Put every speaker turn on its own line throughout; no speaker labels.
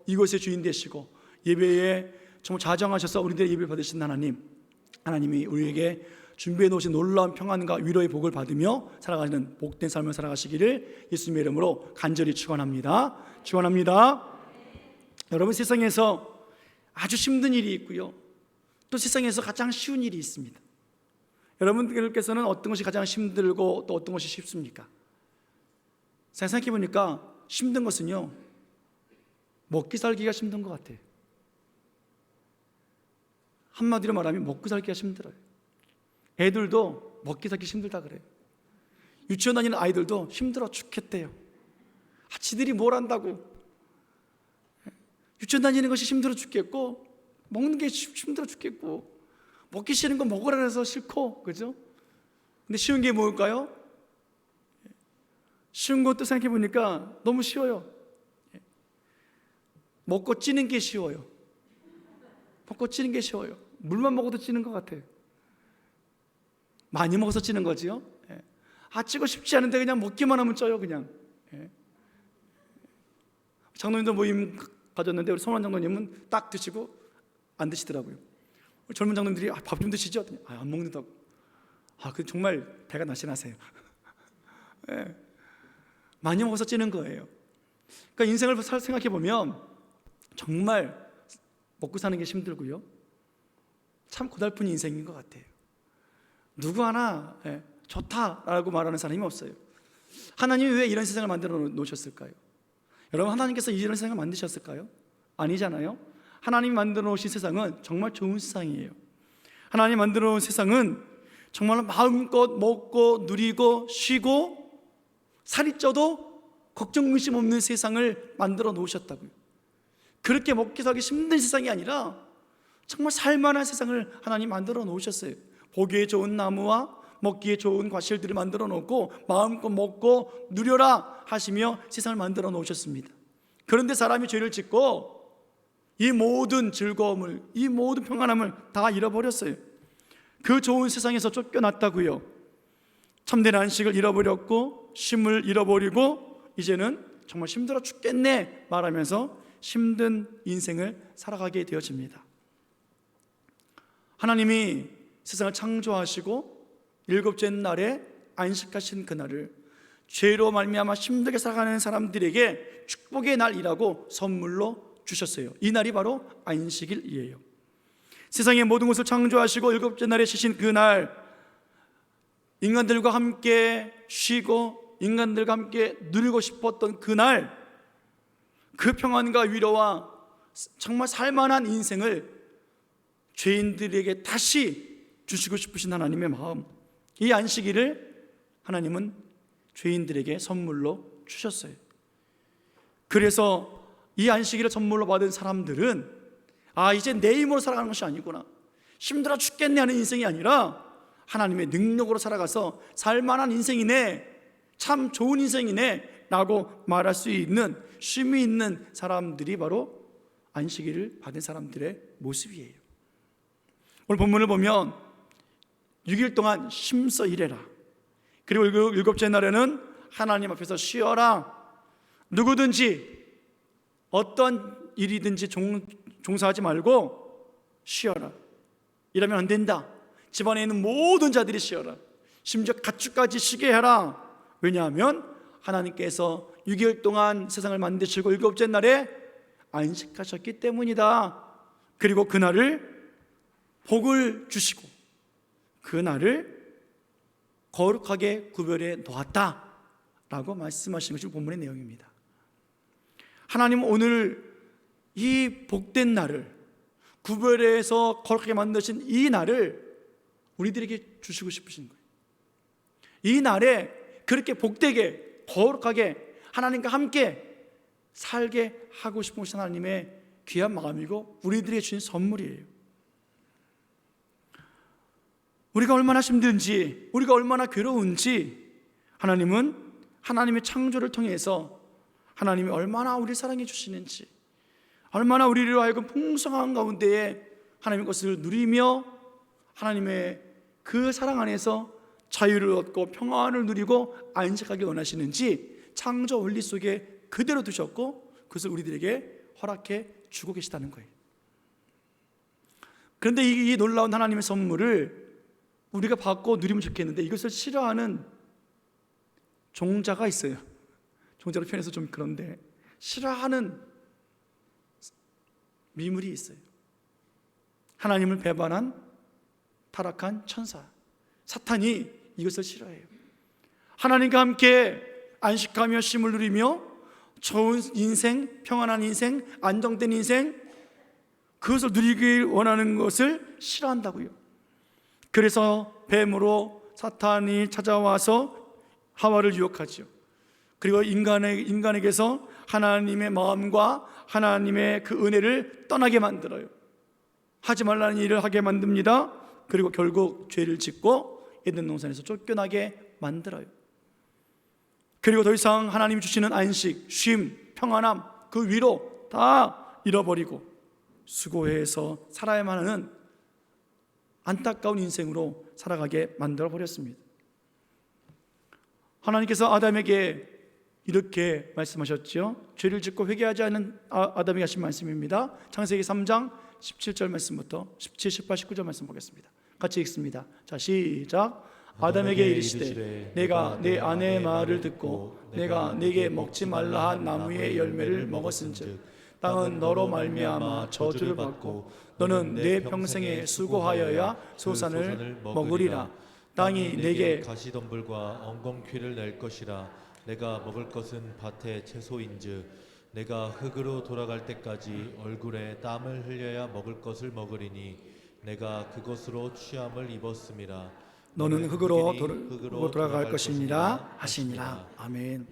이곳의 주인 되시고 예배에 정말 자정하셔서 우리들의 예배를 받으신 하나님이 우리에게 준비해 놓으신 놀라운 평안과 위로의 복을 받으며 살아가는 복된 삶을 살아가시기를 예수님의 이름으로 간절히 축원합니다. 여러분, 세상에서 아주 힘든 일이 있고요, 또 세상에서 가장 쉬운 일이 있습니다. 여러분들께서는 어떤 것이 가장 힘들고 또 어떤 것이 쉽습니까? 생각해 보니까 힘든 것은요, 먹기 살기가 힘든 것 같아요. 한마디로 말하면 먹고 살기가 힘들어요. 애들도 먹기 살기 힘들다 그래요. 유치원 다니는 아이들도 힘들어 죽겠대요. 지들이 뭘 한다고. 유치원 다니는 것이 힘들어 죽겠고, 먹는 게 힘들어 죽겠고, 먹기 싫은 거 먹으라 해서 싫고, 그죠? 근데 쉬운 게 뭘까요? 쉬운 것도 생각해 보니까 너무 쉬워요. 먹고 찌는 게 쉬워요. 먹고 찌는 게 쉬워요. 물만 먹어도 찌는 것 같아요. 많이 먹어서 찌는 거지요. 찌고 싶지 않은데 그냥 먹기만 하면 쪄요, 그냥. 장로님들 모임 가졌는데 우리 성환 장로님은 딱 드시고 안 드시더라고요. 젊은 장로님들이 밥 좀 드시죠? 안 먹는다고. 그 정말 배가 날씬하세요. 많이 먹어서 찌는 거예요. 그러니까 인생을 생각해 보면 정말 먹고 사는 게 힘들고요, 참 고달픈 인생인 것 같아요. 누구 하나 좋다라고 말하는 사람이 없어요. 하나님이 왜 이런 세상을 만들어 놓으셨을까요? 여러분, 하나님께서 이런 세상을 만드셨을까요? 아니잖아요. 하나님이 만들어 놓으신 세상은 정말 좋은 세상이에요. 하나님이 만들어 놓은 세상은 정말로 마음껏 먹고 누리고 쉬고 살이 쪄도 걱정 의심 없는 세상을 만들어 놓으셨다고요. 그렇게 먹기 살기 힘든 세상이 아니라 정말 살만한 세상을 하나님 만들어 놓으셨어요. 보기에 좋은 나무와 먹기에 좋은 과실들을 만들어 놓고 마음껏 먹고 누려라 하시며 세상을 만들어 놓으셨습니다. 그런데 사람이 죄를 짓고 이 모든 즐거움을, 이 모든 평안함을 다 잃어버렸어요. 그 좋은 세상에서 쫓겨났다고요. 참된 안식을 잃어버렸고 쉼을 잃어버리고 이제는 정말 힘들어 죽겠네 말하면서 힘든 인생을 살아가게 되어집니다. 하나님이 세상을 창조하시고 일곱째 날에 안식하신 그날을 죄로 말미암아 힘들게 살아가는 사람들에게 축복의 날이라고 선물로 주셨어요. 이 날이 바로 안식일이에요. 세상의 모든 것을 창조하시고 일곱째 날에 쉬신 그날, 인간들과 함께 쉬고 인간들과 함께 누리고 싶었던 그날, 그 평안과 위로와 정말 살만한 인생을 죄인들에게 다시 주시고 싶으신 하나님의 마음, 이 안식일을 하나님은 죄인들에게 선물로 주셨어요. 그래서 이 안식일을 선물로 받은 사람들은 이제 내 힘으로 살아가는 것이 아니구나, 힘들어 죽겠네 하는 인생이 아니라 하나님의 능력으로 살아가서 살만한 인생이네, 참 좋은 인생이네 라고 말할 수 있는 쉼이 있는 사람들이 바로 안식일을 받은 사람들의 모습이에요. 오늘 본문을 보면 6일 동안 힘써 일해라, 그리고 일곱째 날에는 하나님 앞에서 쉬어라. 누구든지 어떤 일이든지 종사하지 말고 쉬어라. 이러면 안 된다. 집안에 있는 모든 자들이 쉬어라. 심지어 가축까지 쉬게 해라. 왜냐하면 하나님께서 6일 동안 세상을 만드시고 일곱째 날에 안식하셨기 때문이다. 그리고 그날을 복을 주시고 그날을 거룩하게 구별해 놓았다라고 말씀하시는 것이 본문의 내용입니다. 하나님은 오늘 이 복된 날을, 구별해서 거룩하게 만드신 이 날을 우리들에게 주시고 싶으신 거예요. 이 날에 그렇게 복되게 거룩하게 하나님과 함께 살게 하고 싶으신 하나님의 귀한 마음이고 우리들에게 주신 선물이에요. 우리가 얼마나 힘든지, 우리가 얼마나 괴로운지 하나님은 하나님의 창조를 통해서 하나님이 얼마나 우리를 사랑해 주시는지, 얼마나 우리로 하여금 풍성한 가운데에 하나님의 것을 누리며 하나님의 그 사랑 안에서 자유를 얻고 평안을 누리고 안식하기 원하시는지 창조 원리 속에 그대로 두셨고 그것을 우리들에게 허락해 주고 계시다는 거예요. 그런데 이 놀라운 하나님의 선물을 우리가 받고 누리면 좋겠는데 이것을 싫어하는 종자가 있어요. 종자로 표현해서 좀 그런데 싫어하는 미물이 있어요. 하나님을 배반한 타락한 천사, 사탄이 이것을 싫어해요. 하나님과 함께 안식하며 쉼을 누리며 좋은 인생, 평안한 인생, 안정된 인생, 그것을 누리길 원하는 것을 싫어한다고요. 그래서 뱀으로 사탄이 찾아와서 하와를 유혹하죠. 그리고 인간에게서 하나님의 마음과 하나님의 그 은혜를 떠나게 만들어요. 하지 말라는 일을 하게 만듭니다. 그리고 결국 죄를 짓고 에덴 동산에서 쫓겨나게 만들어요. 그리고 더 이상 하나님이 주시는 안식, 쉼, 평안함, 그 위로 다 잃어버리고 수고해서 살아야만 하는 안타까운 인생으로 살아가게 만들어버렸습니다. 하나님께서 아담에게 이렇게 말씀하셨죠. 죄를 짓고 회개하지 않는 아담에게 하신 말씀입니다. 창세기 3장 17절 말씀부터 17, 18, 19절 말씀 보겠습니다. 같이 읽습니다. 자, 시작. 아담에게 이르시되 내가 내 아내의 말을 듣고 내가 네게 먹지 말라 한 나무의 열매를 먹었은즉 땅은 너로 말미암아 저주를 받고 너는 내 평생에 수고하여야 소산을 먹으리라. 땅이 내게
가시덤불과 엉겅퀴를 낼 것이라. 내가 먹을 것은 밭의 채소인즉 내가 흙으로 돌아갈 때까지 얼굴에 땀을 흘려야 먹을 것을 먹으리니 내가 그것으로 취함을 입었음이라.
너는 흙으로 돌아갈 것이니라 하시니라. 아멘.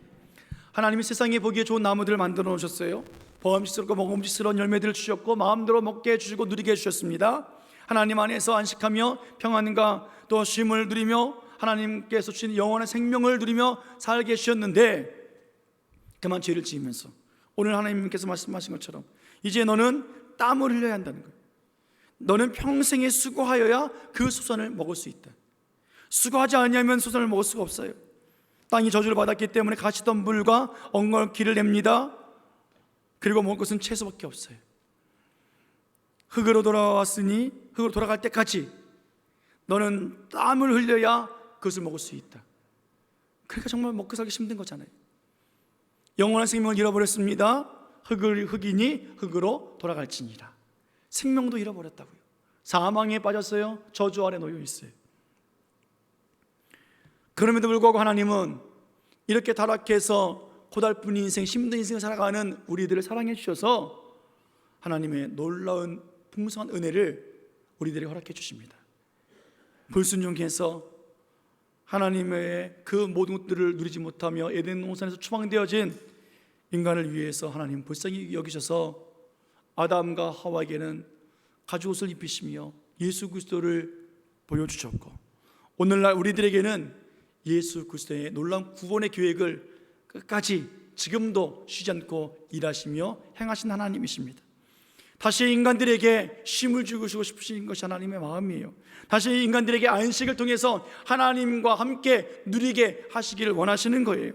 하나님이 세상에 보기에 좋은 나무들을 만들어 놓으셨어요. 먹음직스럽고 먹음직스러운 열매들을 주셨고 마음대로 먹게 해주시고 누리게 해주셨습니다. 하나님 안에서 안식하며 평안과 또 쉼을 누리며 하나님께서 주신 영원한 생명을 누리며 살게 해주셨는데 그만 죄를 지으면서 오늘 하나님께서 말씀하신 것처럼 이제 너는 땀을 흘려야 한다는 거예요. 너는 평생에 수고하여야 그 소산을 먹을 수 있다. 수고하지 않으면 소산을 먹을 수가 없어요. 땅이 저주를 받았기 때문에 가시덤불과 엉겅퀴를 냅니다. 그리고 먹을 것은 채소밖에 없어요. 흙으로 돌아왔으니 흙으로 돌아갈 때까지 너는 땀을 흘려야 그것을 먹을 수 있다. 그러니까 정말 먹고 살기 힘든 거잖아요. 영원한 생명을 잃어버렸습니다. 흙이니 흙으로 돌아갈지니라. 생명도 잃어버렸다고요. 사망에 빠졌어요. 저주 아래 놓여 있어요. 그럼에도 불구하고 하나님은 이렇게 타락해서 고달픈 인생, 힘든 인생을 살아가는 우리들을 사랑해 주셔서 하나님의 놀라운 풍성한 은혜를 우리들에게 허락해 주십니다. 불순종해서 하나님의 그 모든 것들을 누리지 못하며 에덴 동산에서 추방되어진 인간을 위해서 하나님 불쌍히 여기셔서 아담과 하와에게는 가죽옷을 입히시며 예수 그리스도를 보여주셨고 오늘날 우리들에게는 예수 그리스도의 놀라운 구원의 계획을 끝까지 지금도 쉬지 않고 일하시며 행하신 하나님이십니다. 다시 인간들에게 쉼을 주고 싶으신 것이 하나님의 마음이에요. 다시 인간들에게 안식을 통해서 하나님과 함께 누리게 하시기를 원하시는 거예요.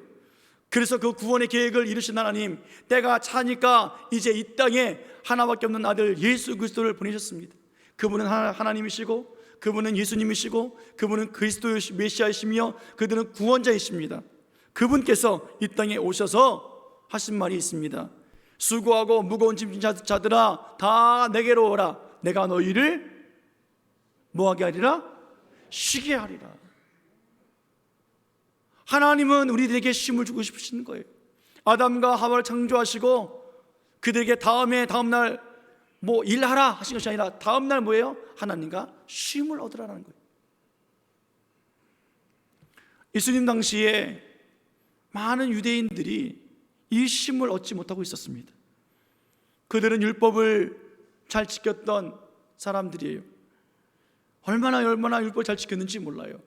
그래서 그 구원의 계획을 이루신 하나님, 때가 차니까 이제 이 땅에 하나밖에 없는 아들 예수 그리스도를 보내셨습니다. 그분은 하나님이시고 그분은 예수님이시고 그분은 그리스도의 메시아이시며 그들은 구원자이십니다. 그분께서 이 땅에 오셔서 하신 말이 있습니다. 수고하고 무거운 짐진 자들아 다 내게로 오라. 내가 너희를 뭐하게 하리라? 쉬게 하리라. 하나님은 우리들에게 쉼을 주고 싶으신 거예요. 아담과 하와를 창조하시고 그들에게 다음날 뭐 일하라 하신 것이 아니라 다음날 뭐예요? 하나님과 쉼을 얻으라는 거예요. 예수님 당시에 많은 유대인들이 이 쉼을 얻지 못하고 있었습니다. 그들은 율법을 잘 지켰던 사람들이에요. 얼마나 율법을 잘 지켰는지 몰라요.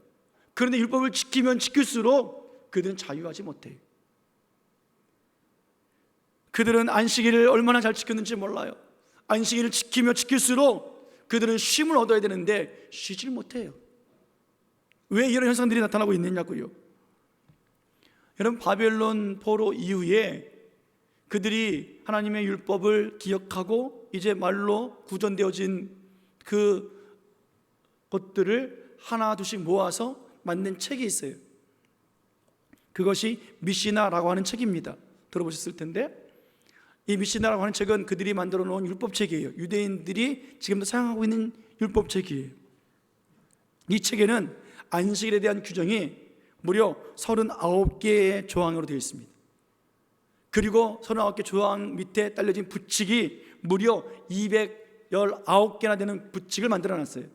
그런데 율법을 지키면 지킬수록 그들은 자유하지 못해요. 그들은 안식일을 얼마나 잘 지켰는지 몰라요. 안식일을 지키며 지킬수록 그들은 쉼을 얻어야 되는데 쉬질 못해요. 왜 이런 현상들이 나타나고 있느냐고요. 여러분, 바벨론 포로 이후에 그들이 하나님의 율법을 기억하고 이제 말로 구전되어진 그 것들을 하나 둘씩 모아서 만든 책이 있어요. 그것이 미시나라고 하는 책입니다. 들어보셨을 텐데, 이 미시나라고 하는 책은 그들이 만들어 놓은 율법책이에요. 유대인들이 지금도 사용하고 있는 율법책이에요. 이 책에는 안식일에 대한 규정이 무려 39개의 조항으로 되어 있습니다. 그리고 39개 조항 밑에 딸려진 부칙이 무려 219개나 되는 부칙을 만들어 놨어요.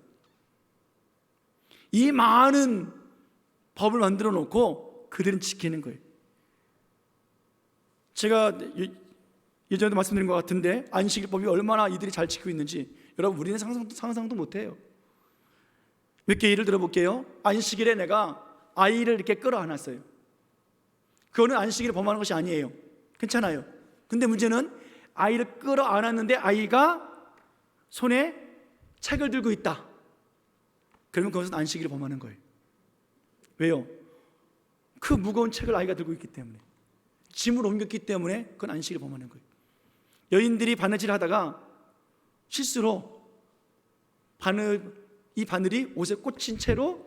이 많은 법을 만들어 놓고 그들은 지키는 거예요. 제가 예전에도 말씀드린 것 같은데, 안식일법이 얼마나 이들이 잘 지키고 있는지 여러분, 우리는 상상도 못해요. 몇 개 예를 들어볼게요. 안식일에 내가 아이를 이렇게 끌어안았어요. 그거는 안식일을 범하는 것이 아니에요. 괜찮아요. 근데 문제는 아이를 끌어안았는데 아이가 손에 책을 들고 있다. 그러면 그것은 안식일을 범하는 거예요. 왜요? 그 무거운 책을 아이가 들고 있기 때문에, 짐을 옮겼기 때문에 그건 안식일을 범하는 거예요. 여인들이 바느질 하다가 실수로 이 바늘이 옷에 꽂힌 채로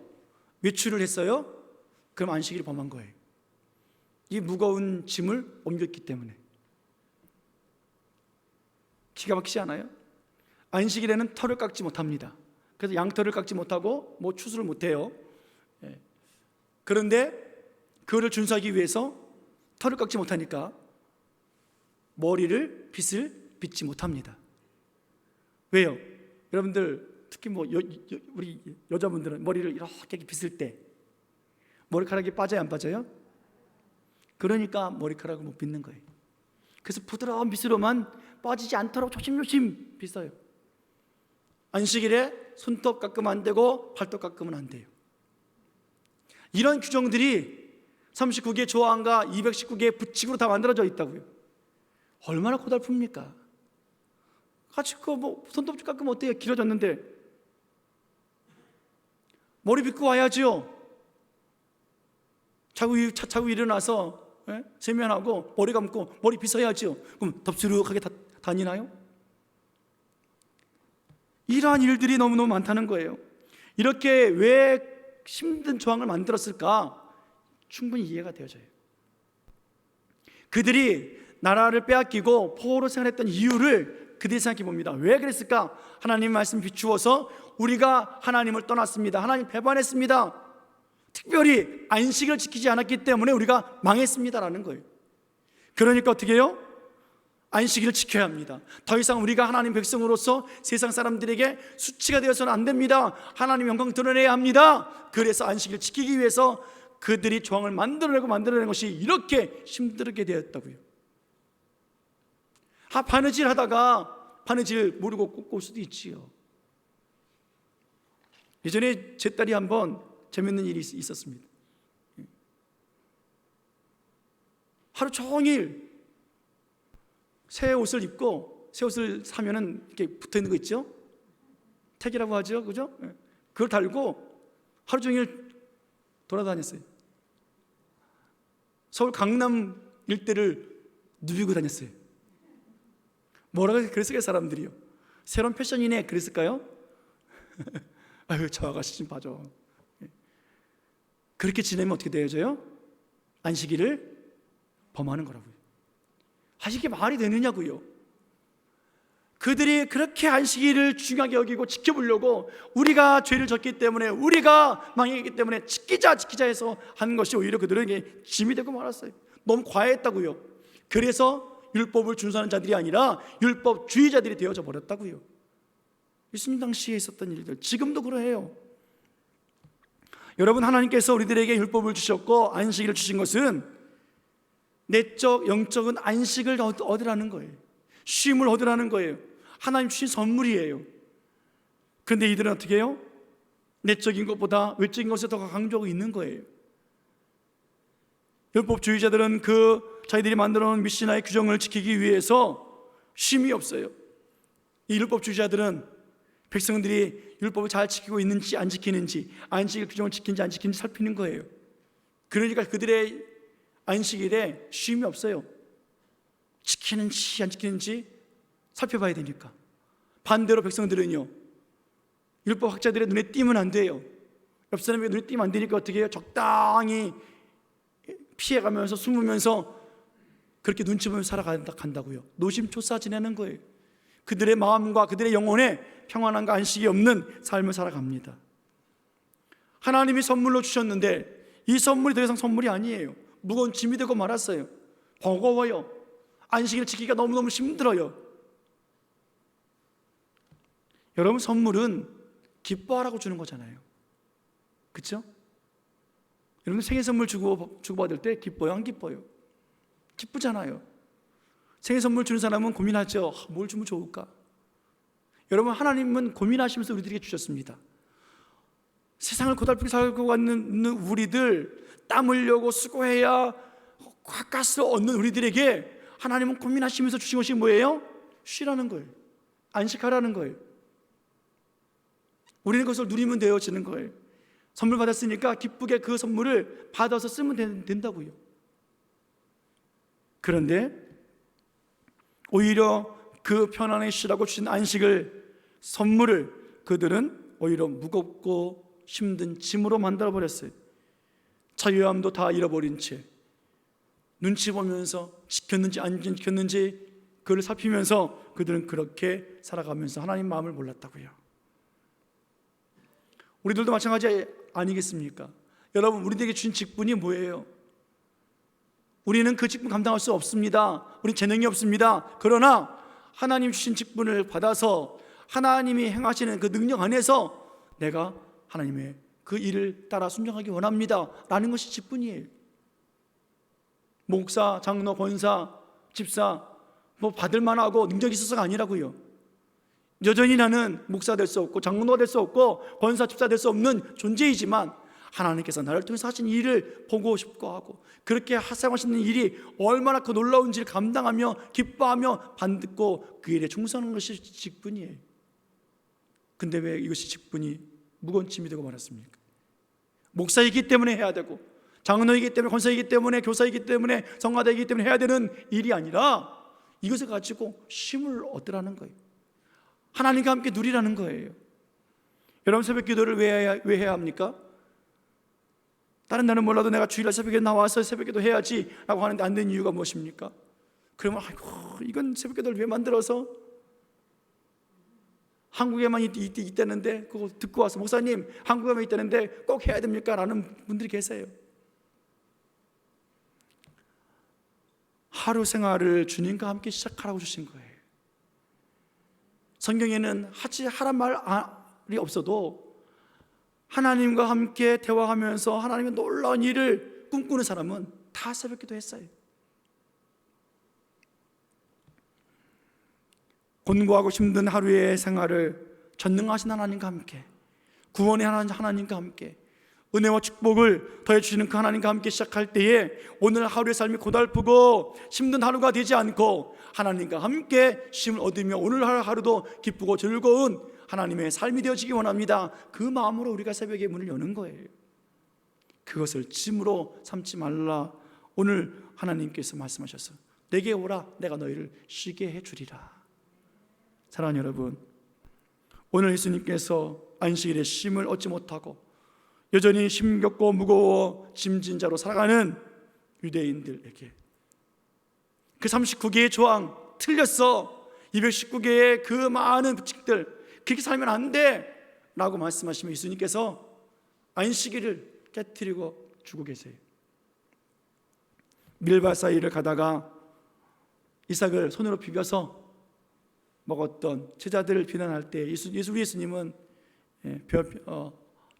외출을 했어요. 그럼 안식일을 범한 거예요. 이 무거운 짐을 옮겼기 때문에. 기가 막히지 않아요? 안식일에는 털을 깎지 못합니다. 그래서 양털을 깎지 못하고 추수를 못해요. 그런데 그거를 준수하기 위해서 털을 깎지 못하니까 머리를 빗을 빗지 못합니다. 왜요? 여러분들 특히 우리 여자분들은 머리를 이렇게 빗을 때 머리카락이 빠져요, 안 빠져요? 그러니까 머리카락을 못 빗는 거예요. 그래서 부드러운 빗으로만 빠지지 않도록 조심조심 빗어요. 안식일에 손톱 깎으면 안 되고 발톱 깎으면 안 돼요. 이런 규정들이 39개의 조항과 219개의 부칙으로 다 만들어져 있다고요. 얼마나 고달픕니까? 같이 손톱 깎으면 어때요? 길어졌는데 머리 빗고 와야지요. 자고 일어나서 세면하고 머리 감고 머리 빗어야지요. 그럼 덥수룩하게 다니나요? 이러한 일들이 너무너무 많다는 거예요. 이렇게 왜 힘든 조항을 만들었을까? 충분히 이해가 되어져요. 그들이 나라를 빼앗기고 포로로 생활했던 이유를 그들이 생각해 봅니다. 왜 그랬을까? 하나님 말씀 비추어서 우리가 하나님을 떠났습니다. 하나님 배반했습니다. 특별히 안식을 지키지 않았기 때문에 우리가 망했습니다라는 거예요. 그러니까 어떻게 해요? 안식일을 지켜야 합니다. 더 이상 우리가 하나님 백성으로서 세상 사람들에게 수치가 되어서는 안 됩니다. 하나님 영광 드러내야 합니다. 그래서 안식일을 지키기 위해서 그들이 조항을 만들어낸 것이 이렇게 힘들게 되었다고요. 바느질 하다가 바느질 모르고 꽂고 올 수도 있지요. 예전에 제 딸이 한번 재밌는 일이 있었습니다. 하루 종일 새 옷을 입고, 새 옷을 사면은 이렇게 붙어 있는 거 있죠? 택이라고 하죠, 그죠? 그걸 달고 하루 종일 돌아다녔어요. 서울 강남 일대를 누비고 다녔어요. 뭐라고 그랬을까요, 사람들이요? 새로운 패션이네 그랬을까요? 아유, 저 아가씨 좀 봐줘. 그렇게 지내면 어떻게 되어져요? 안식일을 범하는 거라고요. 이게 말이 되느냐고요. 그들이 그렇게 안식일을 중요하게 여기고 지켜보려고, 우리가 죄를 졌기 때문에, 우리가 망했기 때문에 지키자 해서 한 것이 오히려 그들에게 짐이 되고 말았어요. 너무 과했다고요. 그래서 율법을 준수하는 자들이 아니라 율법주의자들이 되어져 버렸다고요. 예수님 당시에 있었던 일들, 지금도 그러해요. 여러분, 하나님께서 우리들에게 율법을 주셨고 안식일을 주신 것은 내적, 영적인 안식을 얻으라는 거예요. 쉼을 얻으라는 거예요. 하나님 주신 선물이에요. 그런데 이들은 어떻게 해요? 내적인 것보다 외적인 것에 더 강조하고 있는 거예요. 율법주의자들은 자기들이 만들어 놓은 미시나의 규정을 지키기 위해서 쉼이 없어요. 이 율법주의자들은 백성들이 율법을 잘 지키고 있는지 안 지키는지, 안식일 규정을 지키는지 안 지키는지 살피는 거예요. 그러니까 그들의 안식일에 쉼이 없어요. 지키는지 안 지키는지 살펴봐야 되니까. 반대로 백성들은요, 율법 학자들의 눈에 띄면 안 돼요. 옆 사람에게 눈에 띄면 안 되니까 어떻게 해요? 적당히 피해가면서 숨으면서 그렇게 눈치 보면서 살아간다고요. 노심초사 지내는 거예요. 그들의 마음과 그들의 영혼에 평안함과 안식이 없는 삶을 살아갑니다. 하나님이 선물로 주셨는데 이 선물이 더 이상 선물이 아니에요. 무거운 짐이 되고 말았어요. 버거워요. 안식일을 지키기가 너무너무 힘들어요. 여러분, 선물은 기뻐하라고 주는 거잖아요. 그렇죠? 여러분, 생일 선물 주고받을 때 기뻐요, 안 기뻐요? 기쁘잖아요. 생일 선물 주는 사람은 고민하죠. 뭘 주면 좋을까? 여러분, 하나님은 고민하시면서 우리들에게 주셨습니다. 세상을 고달프게 살고 있는 우리들, 땀 흘려고 수고해야 가까스를 얻는 우리들에게 하나님은 고민하시면서 주신 것이 뭐예요? 쉬라는 거예요. 안식하라는 거예요. 우리는 그것을 누리면 되어지는 거예요. 선물 받았으니까 기쁘게 그 선물을 받아서 쓰면 된다고요. 그런데 오히려 그 편안히 쉬라고 주신 안식을, 선물을 그들은 오히려 무겁고 힘든 짐으로 만들어버렸어요. 자유함도 다 잃어버린 채 눈치 보면서 지켰는지 안 지켰는지 그를 살피면서 그들은 그렇게 살아가면서 하나님 마음을 몰랐다고요. 우리들도 마찬가지 아니겠습니까? 여러분, 우리에게 주신 직분이 뭐예요? 우리는 그 직분 감당할 수 없습니다. 우리 재능이 없습니다. 그러나 하나님 주신 직분을 받아서 하나님이 행하시는 그 능력 안에서 내가 하나님의 그 일을 따라 순종하기 원합니다 라는 것이 직분이에요. 목사, 장로, 권사, 집사 뭐 받을 만하고 능력이 있어서가 아니라고요. 여전히 나는 목사 될 수 없고 장로가 될 수 없고 권사, 집사 될 수 없는 존재이지만 하나님께서 나를 통해서 하신 일을 보고 싶고 하고 그렇게 사용하시는 일이 얼마나 그 놀라운지를 감당하며 기뻐하며 받고 그 일에 충성하는 것이 직분이에요. 근데 왜 이것이 직분이 무거운 짐이 되고 말았습니까? 목사이기 때문에 해야 되고 장로이기 때문에 권사이기 때문에 교사이기 때문에 성가대이기 때문에 해야 되는 일이 아니라 이것을 가지고 쉼을 얻으라는 거예요. 하나님과 함께 누리라는 거예요. 여러분, 새벽 기도를 왜 해야 합니까? 다른 날은 몰라도 내가 주일날 새벽에 나와서 새벽 기도 해야지 라고 하는데 안 되는 이유가 무엇입니까? 그러면 아이고, 이건 새벽 기도를 왜 만들어서 한국에만 있다는데 그거 듣고 와서 목사님 한국에만 있다는데 꼭 해야 됩니까? 라는 분들이 계세요. 하루 생활을 주님과 함께 시작하라고 주신 거예요. 성경에는 하란 말이 없어도 하나님과 함께 대화하면서 하나님의 놀라운 일을 꿈꾸는 사람은 다 새벽 기도했어요. 곤고하고 힘든 하루의 생활을 전능하신 하나님과 함께, 구원의 하나님과 함께, 은혜와 축복을 더해주시는 그 하나님과 함께 시작할 때에 오늘 하루의 삶이 고달프고 힘든 하루가 되지 않고 하나님과 함께 쉼을 얻으며 오늘 하루도 기쁘고 즐거운 하나님의 삶이 되어지기 원합니다. 그 마음으로 우리가 새벽에 문을 여는 거예요. 그것을 짐으로 삼지 말라. 오늘 하나님께서 말씀하셔서 내게 오라, 내가 너희를 쉬게 해주리라. 사랑하는 여러분, 오늘 예수님께서 안식일에 쉼을 얻지 못하고 여전히 힘겹고 무거워 짐진 자로 살아가는 유대인들에게 그 39개의 조항 틀렸어, 219개의 그 많은 규칙들 그렇게 살면 안 돼 라고 말씀하시면 예수님께서 안식일을 깨트리고 주고 계세요. 밀밭 사이를 가다가 이삭을 손으로 비벼서 먹었던 제자들을 비난할 때 우리 예수님은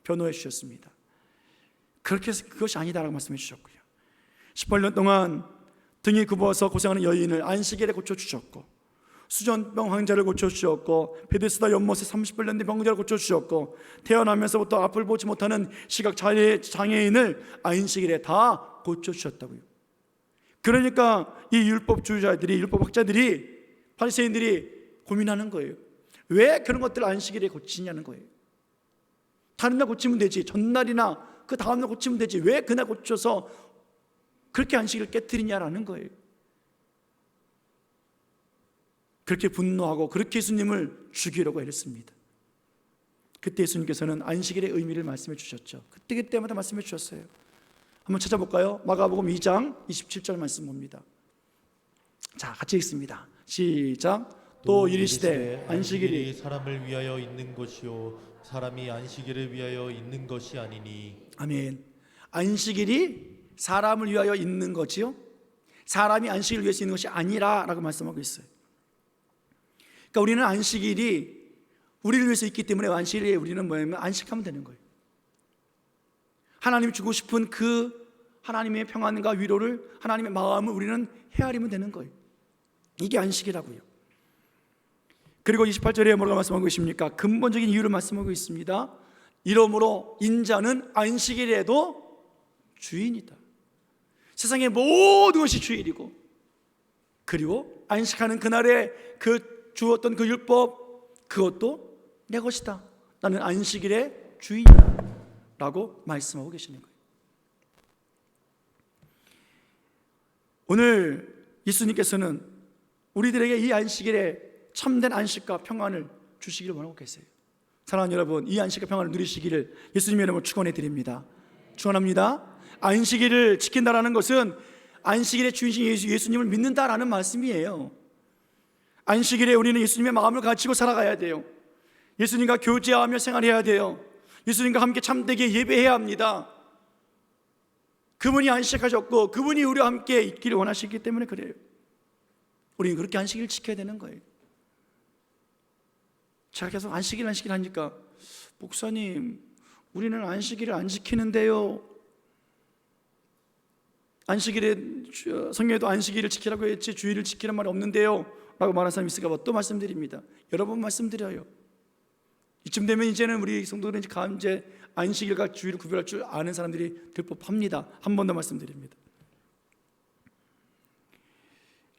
변호해 주셨습니다. 그렇게 해서 그것이 아니다라고 말씀해 주셨고요. 18년 동안 등이 굽어서 고생하는 여인을 안식일에 고쳐주셨고, 수전병 환자를 고쳐주셨고, 베데스다 연못에 38년 된 병자를 고쳐주셨고, 태어나면서부터 앞을 보지 못하는 시각 장애인을 안식일에 다 고쳐주셨다고요. 그러니까 이 율법주의자들이, 율법학자들이, 바리새인들이 고민하는 거예요. 왜 그런 것들을 안식일에 고치냐는 거예요. 다른 날 고치면 되지, 전날이나 그 다음날 고치면 되지, 왜 그날 고쳐서 그렇게 안식일을 깨트리냐라는 거예요. 그렇게 분노하고 그렇게 예수님을 죽이려고 애렸습니다. 그때 예수님께서는 안식일의 의미를 말씀해 주셨죠. 그때마다 말씀해 주셨어요. 한번 찾아볼까요? 마가복음 2장 27절 말씀 봅니다. 자, 같이 읽습니다. 시작. 또 이르시되 안식일이
사람을 위하여 있는 것이요 사람이 안식일을 위하여 있는 것이 아니니.
아멘. 안식일이 사람을 위하여 있는 거지요, 사람이 안식일을 위해서 있는 것이 아니라라고 말씀하고 있어요. 그러니까 우리는 안식일이 우리를 위해서 있기 때문에 안식일에 우리는 뭐냐면 안식하면 되는 거예요. 하나님이 주고 싶은 그 하나님의 평안과 위로를, 하나님의 마음을 우리는 헤아리면 되는 거예요. 이게 안식이라고요. 그리고 28절에 뭐라고 말씀하고 계십니까? 근본적인 이유를 말씀하고 있습니다. 이러므로 인자는 안식일에도 주인이다. 세상의 모든 것이 주일이고, 그리고 안식하는 그날에 그 주었던 그 율법, 그것도 내 것이다. 나는 안식일의 주인이다 라고 말씀하고 계시는 거예요. 오늘 예수님께서는 우리들에게 이 안식일에 참된 안식과 평안을 주시기를 원하고 계세요. 사랑하는 여러분, 이 안식과 평안을 누리시기를 예수님의 이름으로 축원해 드립니다. 축원합니다. 안식일을 지킨다라는 것은 안식일의 주인이신 예수님을 믿는다라는 말씀이에요. 안식일에 우리는 예수님의 마음을 가지고 살아가야 돼요. 예수님과 교제하며 생활해야 돼요. 예수님과 함께 참되게 예배해야 합니다. 그분이 안식하셨고 그분이 우리와 함께 있기를 원하시기 때문에 그래요. 우리는 그렇게 안식일을 지켜야 되는 거예요. 제가 계속 안식일 하니까, 목사님, 우리는 안식일을 안 지키는데요, 안식일에 성경에도 안식일을 지키라고 했지 주일을 지키란 말이 없는데요 라고 말하는 사람이 있을까 봐 또 말씀드립니다. 여러 번 말씀드려요. 이쯤 되면 이제는 우리 성도들은 이제 안식일과 주일을 구별할 줄 아는 사람들이 될 법합니다. 한 번 더 말씀드립니다.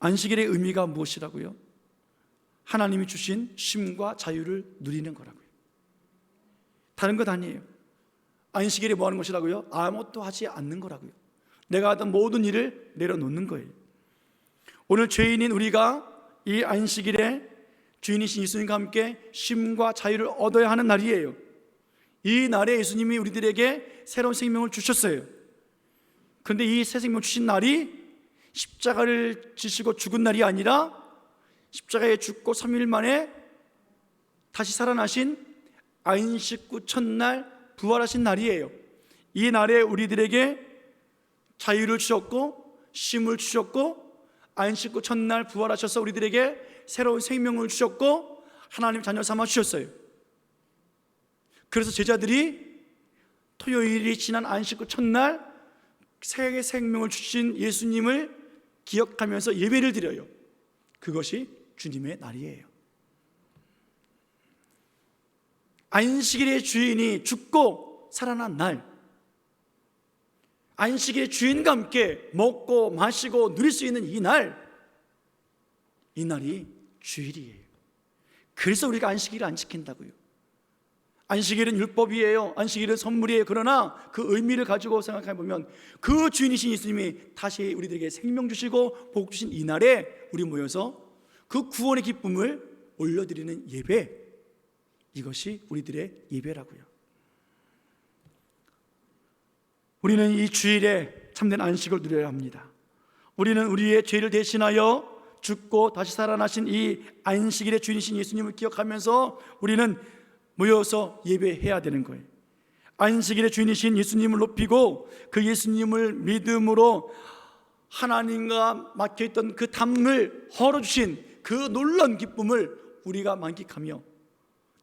안식일의 의미가 무엇이라고요? 하나님이 주신 쉼과 자유를 누리는 거라고요. 다른 것 아니에요. 안식일에 뭐 하는 것이라고요? 아무것도 하지 않는 거라고요. 내가 하던 모든 일을 내려놓는 거예요. 오늘 죄인인 우리가 이 안식일에 주인이신 예수님과 함께 쉼과 자유를 얻어야 하는 날이에요. 이 날에 예수님이 우리들에게 새로운 생명을 주셨어요. 그런데 이 새 생명 주신 날이 십자가를 지시고 죽은 날이 아니라 십자가에 죽고 3일 만에 다시 살아나신 안식 후 첫날 부활하신 날이에요. 이 날에 우리들에게 자유를 주셨고 쉼을 주셨고 안식 후 첫날 부활하셔서 우리들에게 새로운 생명을 주셨고 하나님 자녀 삼아 주셨어요. 그래서 제자들이 토요일이 지난 안식 후 첫날 새 생명을 주신 예수님을 기억하면서 예배를 드려요. 그것이 주님의 날이에요. 안식일의 주인이 죽고 살아난 날, 안식일의 주인과 함께 먹고 마시고 누릴 수 있는 이 날이 주일이에요. 그래서 우리가 안식일을 안 지킨다고요. 안식일은 율법이에요. 안식일은 선물이에요. 그러나 그 의미를 가지고 생각해 보면 그 주인이신 예수님이 다시 우리들에게 생명 주시고 복 주신 이 날에 우리 모여서 그 구원의 기쁨을 올려드리는 예배, 이것이 우리들의 예배라고요. 우리는 이 주일에 참된 안식을 누려야 합니다. 우리는 우리의 죄를 대신하여 죽고 다시 살아나신 이 안식일의 주인이신 예수님을 기억하면서 우리는 모여서 예배해야 되는 거예요. 안식일의 주인이신 예수님을 높이고 그 예수님을 믿음으로 하나님과 막혀있던 그 담을 헐어주신 그 놀라운 기쁨을 우리가 만끽하며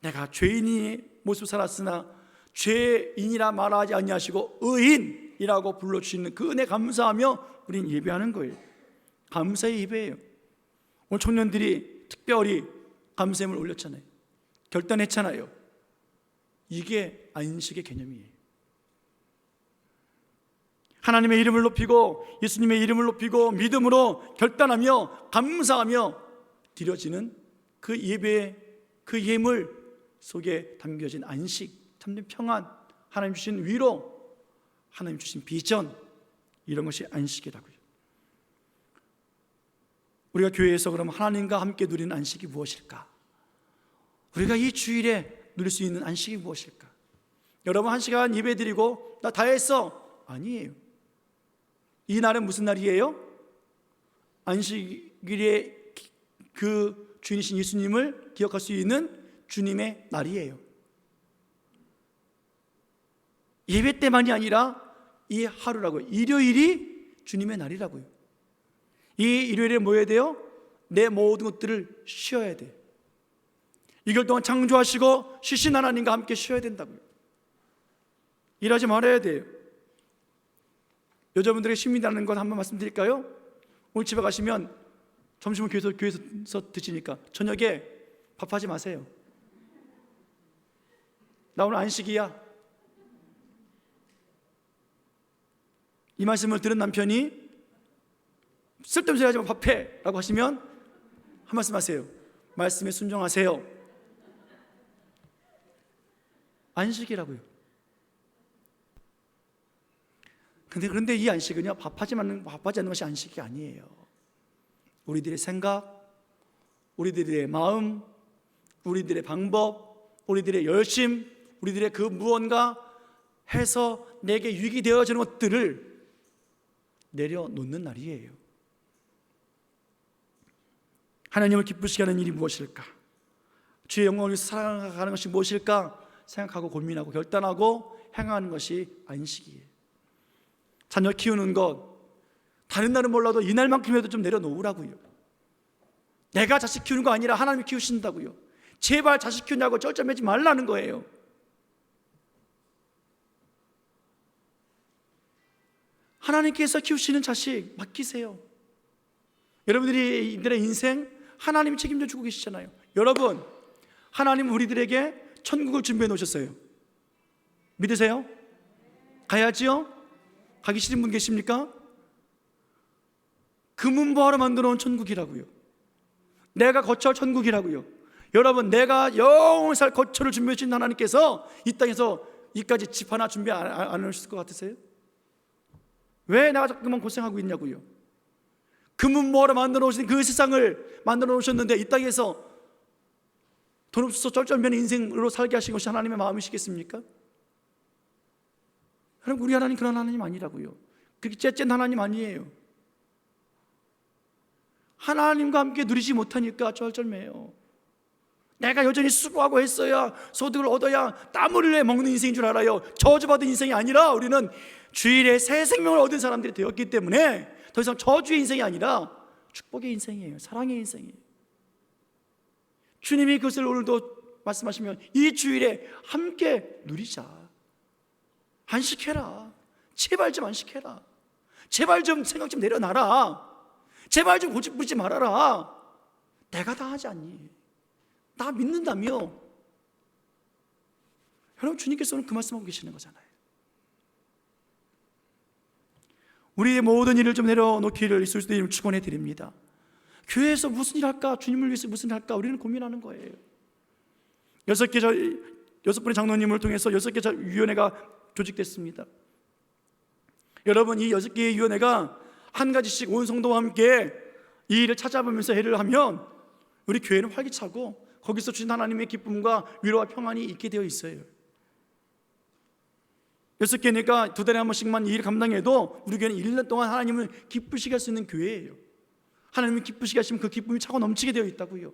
내가 죄인의 모습 살았으나 죄인이라 말하지 아니하시고 의인이라고 불러주시는 그 은혜 감사하며 우리는 예배하는 거예요. 감사의 예배예요. 오늘 청년들이 특별히 감사함을 올렸잖아요. 결단했잖아요. 이게 안식의 개념이에요. 하나님의 이름을 높이고 예수님의 이름을 높이고 믿음으로 결단하며 감사하며 드려지는 그 예배의 그 예물 속에 담겨진 안식, 참된 평안, 하나님 주신 위로, 하나님 주신 비전, 이런 것이 안식이라고요. 우리가 교회에서 그럼 하나님과 함께 누리는 안식이 무엇일까? 우리가 이 주일에 누릴 수 있는 안식이 무엇일까? 여러분, 1시간 예배 드리고 나 다 했어. 아니에요. 이 날은 무슨 날이에요? 안식일에 그 주인이신 예수님을 기억할 수 있는 주님의 날이에요. 예배 때만이 아니라 이 하루라고요. 일요일이 주님의 날이라고요. 이 일요일에 뭐 해야 돼요? 내 모든 것들을 쉬어야 돼요. 이걸 동안 창조하시고 쉬신 하나님과 함께 쉬어야 된다고요. 일하지 말아야 돼요. 여자분들에게 쉼이 나는 건 한번 말씀드릴까요? 오늘 집에 가시면 점심을 교회에서 드시니까 저녁에 밥하지 마세요. 나 오늘 안식이야. 이 말씀을 들은 남편이 쓸데없는 소리 하지 마, 밥해 라고 하시면 한 말씀 하세요. 말씀에 순종하세요. 안식이라고요. 그런데 이 안식은요, 밥하지 않는 것이 안식이 아니에요. 우리들의 생각, 우리들의 마음, 우리들의 방법, 우리들의 열심, 우리들의 그 무언가 해서 내게 유익이 되어지는 것들을 내려놓는 날이에요. 하나님을 기쁘시게 하는 일이 무엇일까? 주의 영광을 위해서 살아가는 것이 무엇일까? 생각하고 고민하고 결단하고 행하는 것이 안식이에요. 자녀 키우는 것, 다른 날은 몰라도 이날만큼이라도 좀 내려놓으라고요. 내가 자식 키우는 거 아니라 하나님이 키우신다고요. 제발 자식 키우냐고 쩔쩔매지 말라는 거예요. 하나님께서 키우시는 자식 맡기세요. 여러분들의 인생 하나님이 책임져 주고 계시잖아요. 여러분, 하나님은 우리들에게 천국을 준비해 놓으셨어요. 믿으세요? 가야지요? 가기 싫은 분 계십니까? 금은보화로 만들어 놓은 천국이라고요. 내가 거처할 천국이라고요. 여러분, 내가 영원히 살 거처를 준비해 주신 하나님께서 이 땅에서 이까지 집 하나 준비 안 하실 것 같으세요? 왜 내가 자꾸만 고생하고 있냐고요. 금은보화로 만들어 놓으신 그 세상을 만들어 놓으셨는데 이 땅에서 돈 없어서 쩔쩔매는 인생으로 살게 하신 것이 하나님의 마음이시겠습니까? 여러분, 우리 하나님 그런 하나님 아니라고요. 그렇게 째쨈 하나님 아니에요. 하나님과 함께 누리지 못하니까 쩔쩔매요. 내가 여전히 수고하고 했어야 소득을 얻어야 땀 흘려 먹는 인생인 줄 알아요. 저주받은 인생이 아니라 우리는 주일에 새 생명을 얻은 사람들이 되었기 때문에 더 이상 저주의 인생이 아니라 축복의 인생이에요. 사랑의 인생이에요. 주님이 그것을 오늘도 말씀하시면 이 주일에 함께 누리자. 안식해라. 제발 좀 안식해라. 제발 좀 생각 좀 내려놔라. 제발 좀 고집 부리지 말아라. 내가 다 하지 않니? 나 믿는다며. 여러분, 주님께서는 그 말씀하고 계시는 거잖아요. 우리의 모든 일을 좀 내려놓기를 예수의 이름으로 축원해 드립니다. 교회에서 무슨 일 할까? 주님을 위해서 무슨 일 할까? 우리는 고민하는 거예요. 6분의 장로님을 통해서 6개 위원회가 조직됐습니다. 여러분, 이 6개의 위원회가 한 가지씩 온 성도와 함께 이 일을 찾아보면서 해를 하면 우리 교회는 활기차고 거기서 주신 하나님의 기쁨과 위로와 평안이 있게 되어 있어요. 6개니까 2달에 한 번씩만 이 일을 감당해도 우리 교회는 1년 동안 하나님을 기쁘시게 할 수 있는 교회예요. 하나님을 기쁘시게 하시면 그 기쁨이 차고 넘치게 되어 있다고요.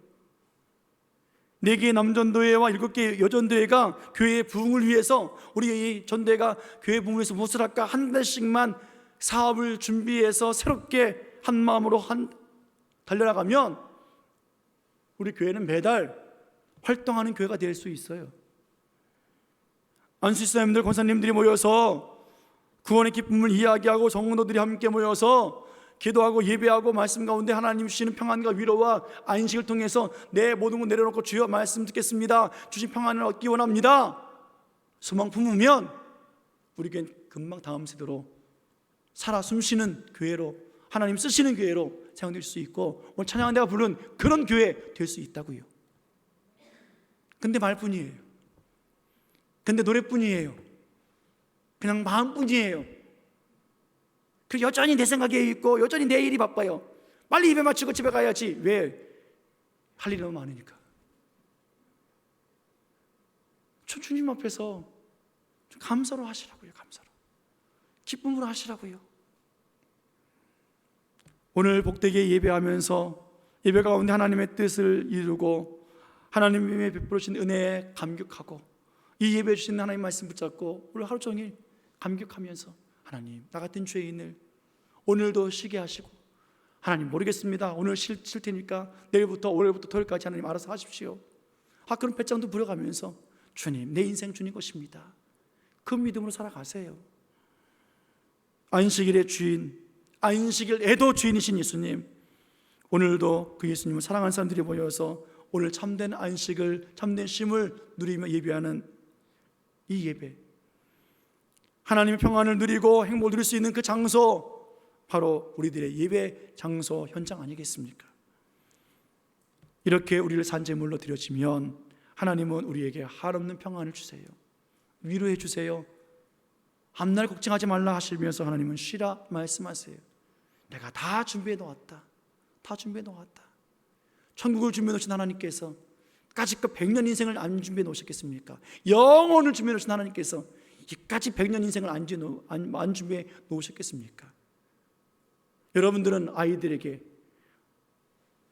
4개의 남전도회와 7개의 여전도회가 교회의 부흥을 위해서, 우리 이 전도회가 교회 부흥을 위해서 무엇을 할까 한 달씩만 사업을 준비해서 새롭게 한 마음으로 달려나가면 우리 교회는 매달 활동하는 교회가 될 수 있어요. 안수집사님들, 권사님들이 모여서 구원의 기쁨을 이야기하고 성도들이 함께 모여서 기도하고 예배하고 말씀 가운데 하나님 주시는 평안과 위로와 안식을 통해서 내 모든 것 내려놓고 주여 말씀 듣겠습니다, 주신 평안을 얻기 원합니다 소망 품으면 우리 교회는 금방 다음 세대로 살아 숨쉬는 교회로, 하나님 쓰시는 교회로 사용될 수 있고 오늘 찬양대가 부른 그런 교회 될 수 있다고요. 근데 말뿐이에요. 근데 노래뿐이에요. 그냥 마음뿐이에요. 그 여전히 내 생각에 있고 여전히 내 일이 바빠요. 빨리 입에 맞추고 집에 가야지. 왜? 할 일이 너무 많으니까. 주님 앞에서 감사로 하시라고요. 감사로, 기쁨으로 하시라고요. 오늘 복되게 예배하면서 예배 가운데 하나님의 뜻을 이루고 하나님의 베풀으신 은혜에 감격하고 이 예배 주신 하나님 말씀 붙잡고 오늘 하루 종일 감격하면서 하나님, 나 같은 죄인을 오늘도 쉬게 하시고, 하나님 모르겠습니다, 오늘 쉴 테니까 내일부터 오늘부터 토요일까지 하나님 알아서 하십시오. 그런 배짱도 부려가면서 주님, 내 인생 주님 것입니다, 그 믿음으로 살아가세요. 안식일의 주인, 안식일에도 주인이신 예수님, 오늘도 그 예수님을 사랑하는 사람들이 모여서 오늘 참된 안식을, 참된 쉼을 누리며 예배하는 이 예배, 하나님의 평안을 누리고 행복을 누릴 수 있는 그 장소, 바로 우리들의 예배 장소 현장 아니겠습니까? 이렇게 우리를 산제물로 드려지면 하나님은 우리에게 한없는 평안을 주세요. 위로해 주세요. 앞날 걱정하지 말라 하시면서 하나님은 쉬라 말씀하세요. 내가 다 준비해 놓았다. 다 준비해 놓았다. 천국을 준비해 놓으신 하나님께서 까짓것 100년 인생을 안 준비해 놓으셨겠습니까? 영혼을 준비해 놓으신 하나님께서 이까지 100년 인생을 안 준비해 놓으셨겠습니까? 여러분들은 아이들에게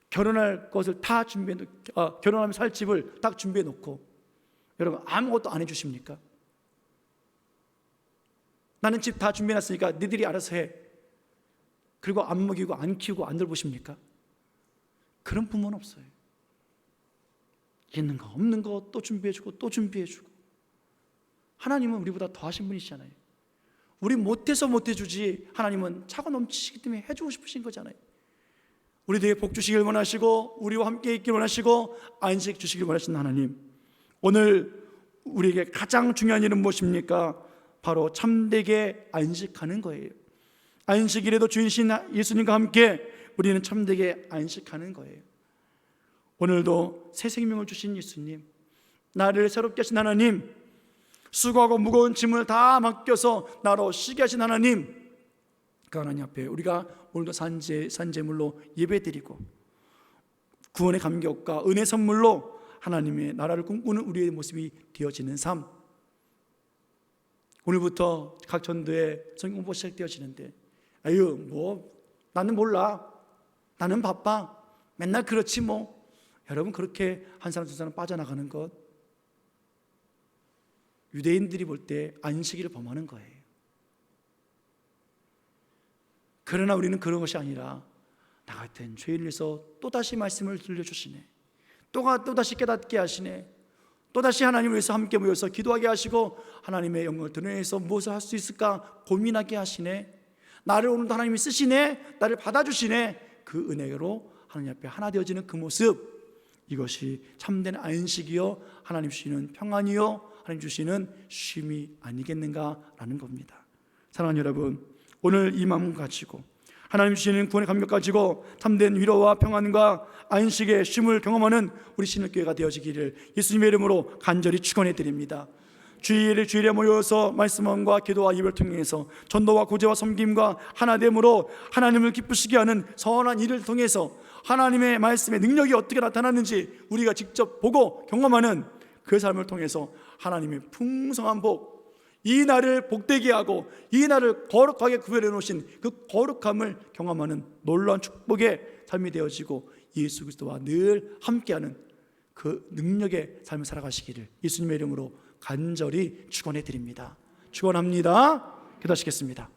결혼할 것을 다 준비해 놓고, 결혼하면 살 집을 딱 준비해 놓고 여러분 아무것도 안 해주십니까? 나는 집 다 준비해 놨으니까 너희들이 알아서 해. 그리고 안 먹이고 안 키우고 안 돌보십니까? 그런 부모는 없어요. 있는 거 없는 거 또 준비해주고 또 준비해주고. 하나님은 우리보다 더 하신 분이시잖아요. 우리 못해서 못해주지 하나님은 차고 넘치시기 때문에 해주고 싶으신 거잖아요. 우리에게 복 주시길 원하시고 우리와 함께 있길 원하시고 안식 주시길 원하시는 하나님, 오늘 우리에게 가장 중요한 일은 무엇입니까? 바로 참되게 안식하는 거예요. 안식일에도 주인이신 예수님과 함께 우리는 참되게 안식하는 거예요. 오늘도 새 생명을 주신 예수님, 나를 새롭게 하신 하나님, 수고하고 무거운 짐을 다 맡겨서 나로 쉬게 하신 하나님, 그 하나님 앞에 우리가 오늘도 산제물로 예배드리고 구원의 감격과 은혜 선물로 하나님의 나라를 꿈꾸는 우리의 모습이 되어지는 삶. 오늘부터 각 전도에 성경 공부가 시작되어지는데, 나는 몰라, 나는 바빠, 맨날 그렇지 뭐. 여러분, 그렇게 한 사람 두 사람 빠져나가는 것, 유대인들이 볼 때 안식일을 범하는 거예요. 그러나 우리는 그런 것이 아니라 나 같은 죄인을 위해서 또다시 말씀을 들려주시네, 또다시 깨닫게 하시네, 또다시 하나님을 위해서 함께 모여서 기도하게 하시고 하나님의 영광을 드러내서 무엇을 할 수 있을까 고민하게 하시네, 나를 오늘도 하나님이 쓰시네, 나를 받아주시네. 그 은혜로 하나님 앞에 하나 되어지는 그 모습, 이것이 참된 안식이요 하나님 주시는 평안이요 하나님 주시는 쉼이 아니겠는가라는 겁니다. 사랑하는 여러분, 오늘 이 마음 가지고 하나님 주시는 구원의 감격 가지고 참된 위로와 평안과 안식의 쉼을 경험하는 우리 신일교회가 되어지기를 예수님의 이름으로 간절히 축원해 드립니다. 주일에 모여서 말씀과 기도와 예배를 통해서 전도와 구제와 섬김과 하나됨으로 하나님을 기쁘시게 하는 선한 일을 통해서 하나님의 말씀의 능력이 어떻게 나타나는지 우리가 직접 보고 경험하는 그 삶을 통해서 하나님의 풍성한 복, 이 날을 복되게 하고 이 날을 거룩하게 구별해 놓으신 그 거룩함을 경험하는 놀라운 축복의 삶이 되어지고 예수 그리스도와 늘 함께하는 그 능력의 삶을 살아가시기를 예수님의 이름으로 간절히 축원해 드립니다. 축원합니다. 기도하시겠습니다.